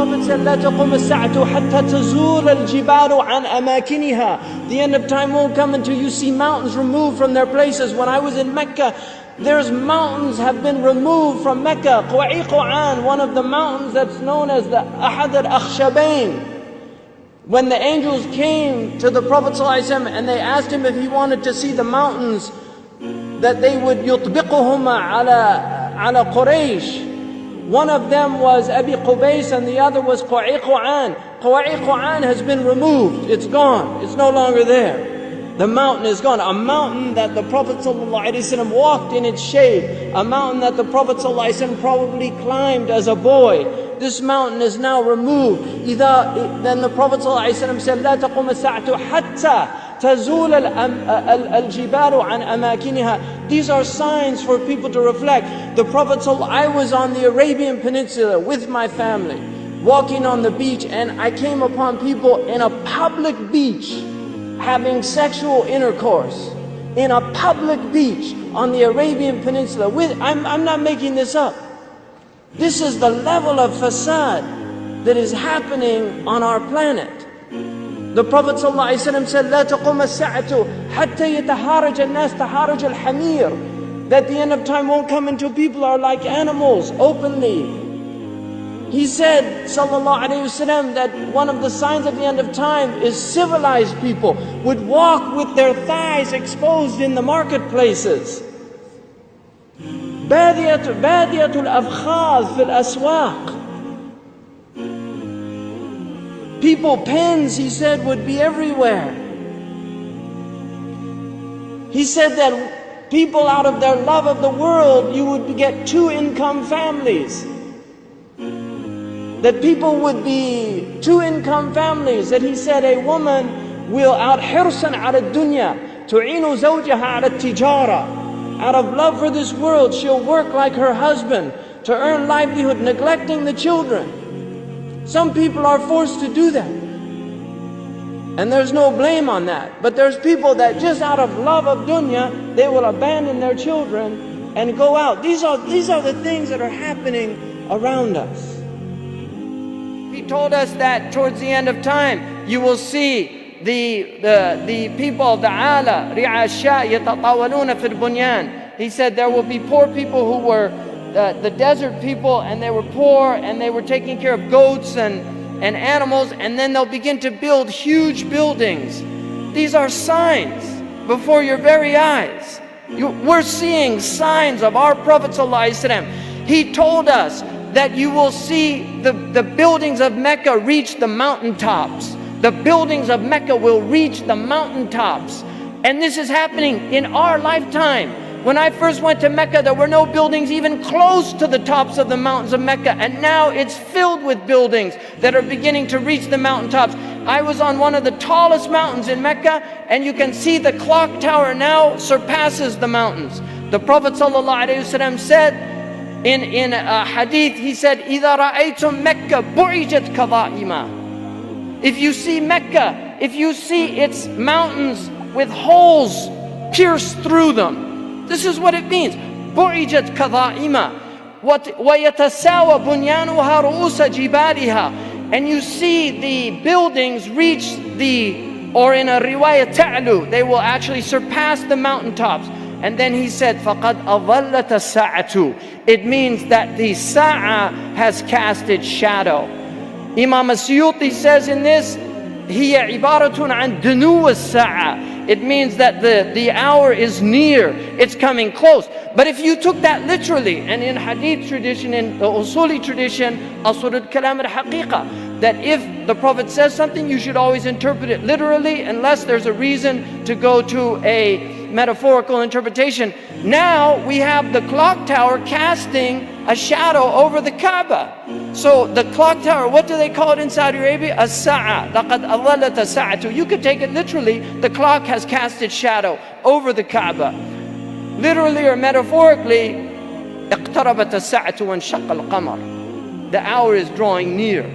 Prophet said, لا تقوم الساعة حتى تزول الجبال عن أماكنها. The end of time won't come until you see mountains removed from their places. When I was in Mecca, there's mountains have been removed from Mecca. Quwa'iqan, one of the mountains that's known as the Ahad al-Akhshabain. When the angels came to the Prophet ﷺ and they asked him if he wanted to see the mountains that they would يطبقهما على Quraysh. One of them was Abi Qubays and the other was Quwa'iqan. Quwa'iqan has been removed. It's gone. It's no longer there. The mountain is gone. A mountain that the Prophet ﷺ walked in its shade. A mountain that the Prophet ﷺ probably climbed as a boy. This mountain is now removed. Then the Prophet ﷺ said, لا تقوم الساعة حتى تزول الجبال عن أماكنها. These are signs for people to reflect. The Prophet I was on the Arabian Peninsula with my family, walking on the beach, and I came upon people in a public beach having sexual intercourse in a public beach on the Arabian Peninsula. I'm not making this up. This is the level of fasad that is happening on our planet. The Prophet ﷺ said, لا تقوم الساعة حتى يتهارج الناس تهارج الحمير. That the end of time won't come until people are like animals openly. He said, sallallahu alayhi wasallam, that one of the signs of the end of time is civilized people would walk with their thighs exposed in the marketplaces. بادية الأفخاذ في الأسواق. People, pens, he said, would be everywhere. He said that people, out of their love of the world, you would get two-income families. That people would be two-income families. That he said a woman will out حرصا على الدنيا تعين زوجها على التجارة. Out of love for this world, she'll work like her husband to earn livelihood, neglecting the children. Some people are forced to do that, and there's no blame on that. But there's people that just out of love of dunya, they will abandon their children and go out. These are the things that are happening around us. He told us that towards the end of time, you will see the people of the ala, ri'asha yatatawaluna fil bunyan. He said there will be poor people who were the desert people, and they were poor and they were taking care of goats and animals, and then they'll begin to build huge buildings. These are signs before your very eyes. We're seeing signs of our Prophet ﷺ. He told us that you will see the buildings of Mecca reach the mountaintops. The buildings of Mecca will reach the mountaintops. And this is happening in our lifetime. When I first went to Mecca, there were no buildings even close to the tops of the mountains of Mecca. And now it's filled with buildings that are beginning to reach the mountaintops. I was on one of the tallest mountains in Mecca, and you can see the clock tower now surpasses the mountains. The Prophet ﷺ said in a hadith, he said, إِذَا رَأَيْتُم مَكَّةَ بُعِجَتْ كَظَائِمًا. If you see Mecca, if you see its mountains with holes pierced through them, this is what it means. بُعِجَتْ كَظَائِمًا وَيَتَسَاوَى بُنْيَانُهَا رُؤُوسَ جِبَالِهَا. And you see the buildings reach or in a riwayah ta'lu, they will actually surpass the mountaintops. And then he said, فَقَدْ أَظَلَّتَ السَّاعَةُ. It means that the sa'a has cast its shadow. Imam As-Suyuti says in this, هِيَ عِبَارَةٌ عَنْ دُنُوَ السَّاعَةِ. It means that the hour is near, it's coming close. But if you took that literally, and in hadith tradition, in the usuli tradition, asrul kalam al-haqiqa, that if the Prophet says something, you should always interpret it literally, unless there's a reason to go to a metaphorical interpretation. Now we have the clock tower casting a shadow over the Kaaba. So the clock tower, what do they call it in Saudi Arabia? As-sa'a. لَقَدْ أَظَلَّتَ السَّاعَةُ. You could take it literally, the clock has cast its shadow over the Kaaba. Literally or metaphorically, اقتربت الساعة وانشق القمر. The hour is drawing near.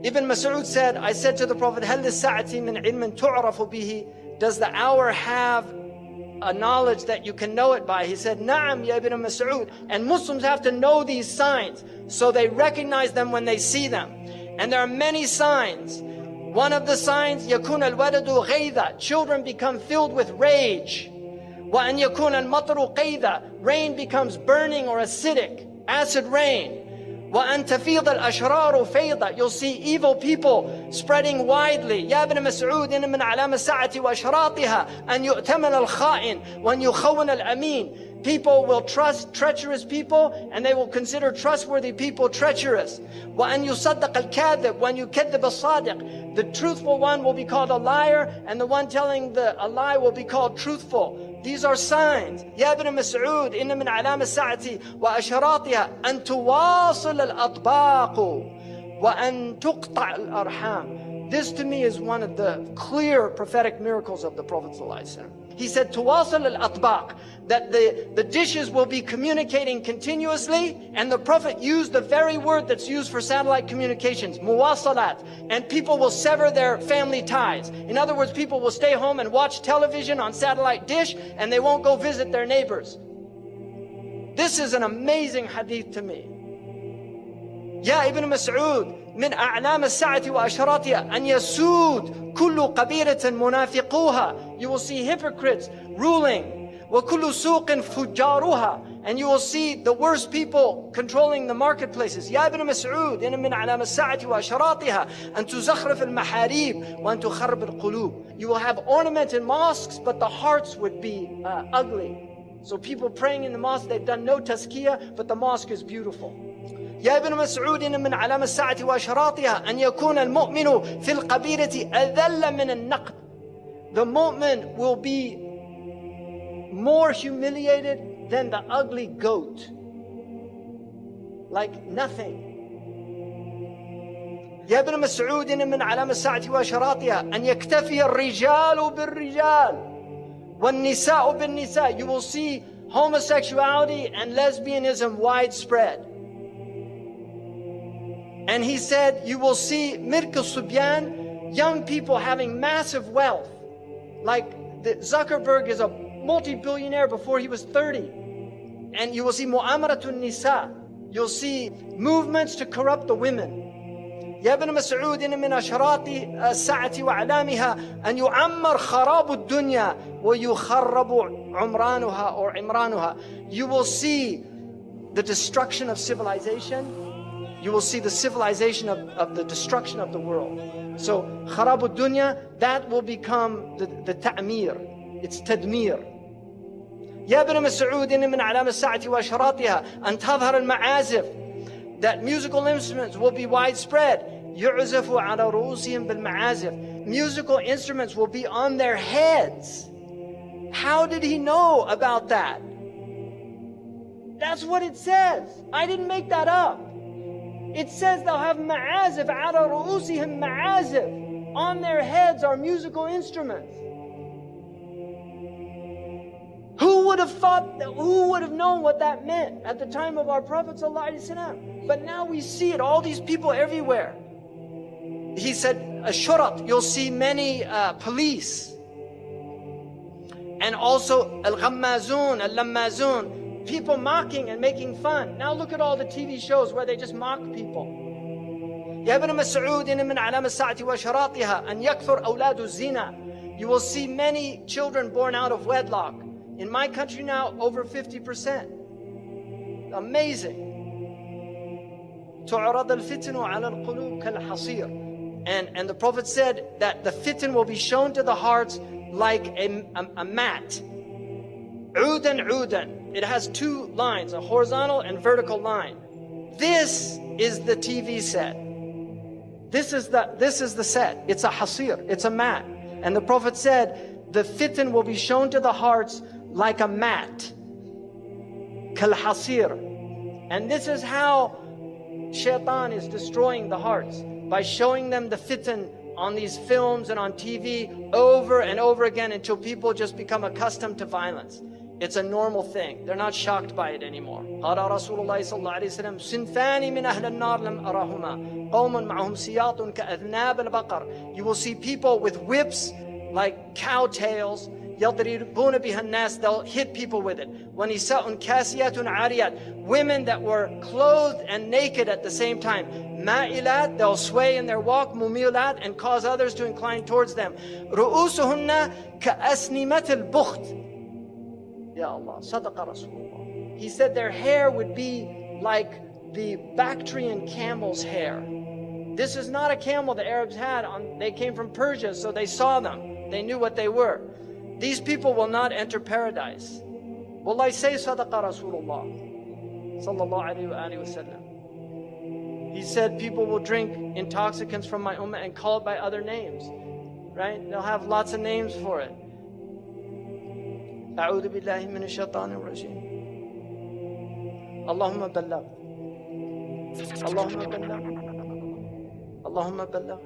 Ibn Mas'ud said, I said to the Prophet, هل للساعة من علم تعرف به does the hour have a knowledge that you can know it by? He said, Na'am, ya Ibn Mas'ud. And Muslims have to know these signs so they recognize them when they see them. And there are many signs. One of the signs, يَكُونَ الْوَلَدُ غَيْذًا, children become filled with rage. وَأَنْ يَكُونَ الْمَطْرُ قَيْذًا, rain becomes burning or acidic, acid rain. وَأَنْ تَفِيضَ الْأَشْرَارُ فَيْضًا, you'll see evil people spreading widely. يَا ابْنَ مَسْعُودٍ مِنْ عَلَامَ السَّاعَةِ وَأَشْرَاطِهَا أَنْ يُؤْتَمَنَ الْخَائِنِ وَأَنْ يُخَوَّنَ الْأَمِينَ. People will trust treacherous people, and they will consider trustworthy people treacherous. وَأَنْ يُصَدَّقَ الْكَاذِبُ وَأَنْ يُكَذِّبَ الصَّادِقُ. The truthful one will be called a liar, and the one telling a lie will be called truthful. These are signs. يا ابن مسعود إن من علامة الساعة وأشراطها أن تواصل الأطباق وأن تقطع الأرحام. This to me is one of the clear prophetic miracles of the Prophet ﷺ. He said, تواصل الأطباق, that the dishes will be communicating continuously, and the Prophet used the very word that's used for satellite communications, muwasalat, and people will sever their family ties. In other words, people will stay home and watch television on satellite dish, and they won't go visit their neighbors. This is an amazing hadith to me. يا ابن مسعود من أعلام الساعة وأشراطها أن يسود كل قبيلة منافقوها. You will see hypocrites ruling. وكل سوق فجارها. And you will see the worst people controlling the marketplaces. يا ابن مسعود إن من أعلام الساعة وأشراطها أن تزخرف المحاريب وأن تخرب القلوب. You will have ornamented mosques, but the hearts would be ugly. So people praying in the mosque, they've done no tazkiyah, but the mosque is beautiful. يا ابن مسعود من علامة الساعة وأشراطها أن يكون المؤمن في القبيلة أذل من النقد. The mu'min will be more humiliated than the ugly goat. Like nothing. يا ابن مسعود من علامة الساعة وأشراطها أن يكتفي الرجال بالرجال والنساء بالنساء. You will see homosexuality and lesbianism widespread. And he said, you will see Mirk al-Subyan, young people having massive wealth. Like Zuckerberg is a multi-billionaire before he was 30. And you will see Mu'amaratun Nisa. You'll see movements to corrupt the women. يا ابن مسعود من أشراط الساعة وأعلامها أن يعمر خراب الدنيا ويخرب عمرانها or عمرانها. You will see the destruction of civilization. You will see the civilization of the destruction of the world. So, خراب الدنيا, that will become the ta'mir. It's tadmir. يا ابن مسعود من علامة الساعة وأشراطها أن تظهر المعازف. That musical instruments will be widespread. يعزف على رؤوسهم بالمعازف. Musical instruments will be on their heads. How did he know about that? That's what it says. I didn't make that up. It says they'll have ma'azif, ala ru'usihim ma'azif. On their heads are musical instruments. Who would have thought, who would have known what that meant at the time of our Prophet ﷺ? But now we see it, all these people everywhere. He said, Ashurat, you'll see many police. And also al-ghammazun, al-lammazun. People mocking and making fun. Now look at all the TV shows where they just mock people. يا ابن مسعود من علامة الساعة وأشراطها أن يكثر أولاد الزنا. You will see many children born out of wedlock. In my country now, over 50%. Amazing. تعرض الفتن على القلوب كالحصير. And the Prophet said that the fitan will be shown to the hearts like a mat. عودا عودا. It has two lines, a horizontal and vertical line. This is the TV set. This is the set. It's a hasir. It's a mat. And the Prophet said, the fitan will be shown to the hearts like a mat. Kal hasir. And this is how shaitan is destroying the hearts. By showing them the fitan on these films and on TV over and over again until people just become accustomed to violence. It's a normal thing. They're not shocked by it anymore. قال رسول الله صلى الله عليه وسلم صنفان من أهل النار لم أرهما قوم معهم سياط كأذناب البقر. You will see people with whips like cow tails. يَضْرِبُونَ بِهَا النَّاسِ, they'll hit people with it. وَنِسَاءٌ كَاسِيَاتٌ عَارِيَاتٌ, women that were clothed and naked at the same time. مَائِلَات, they'll sway in their walk. مُمِيلَات, and cause others to incline towards them. رُؤُوسُهُنَّ كَأَسْنِمَةِ الْبُخْتِ. Ya Allah, Sadaqa Rasulullah. He said their hair would be like the Bactrian camel's hair. This is not a camel the Arabs had. They came from Persia, so they saw them. They knew what they were. These people will not enter paradise. Wallahi, say Sadaqa Rasulullah sallallahu alayhi wa sallam. He said people will drink intoxicants from my ummah and call it by other names. Right? They'll have lots of names for it. A'udhu billahi minash shaitanir rajim. Allahumma ballagh. Allahumma ballagh. Allahumma ballagh.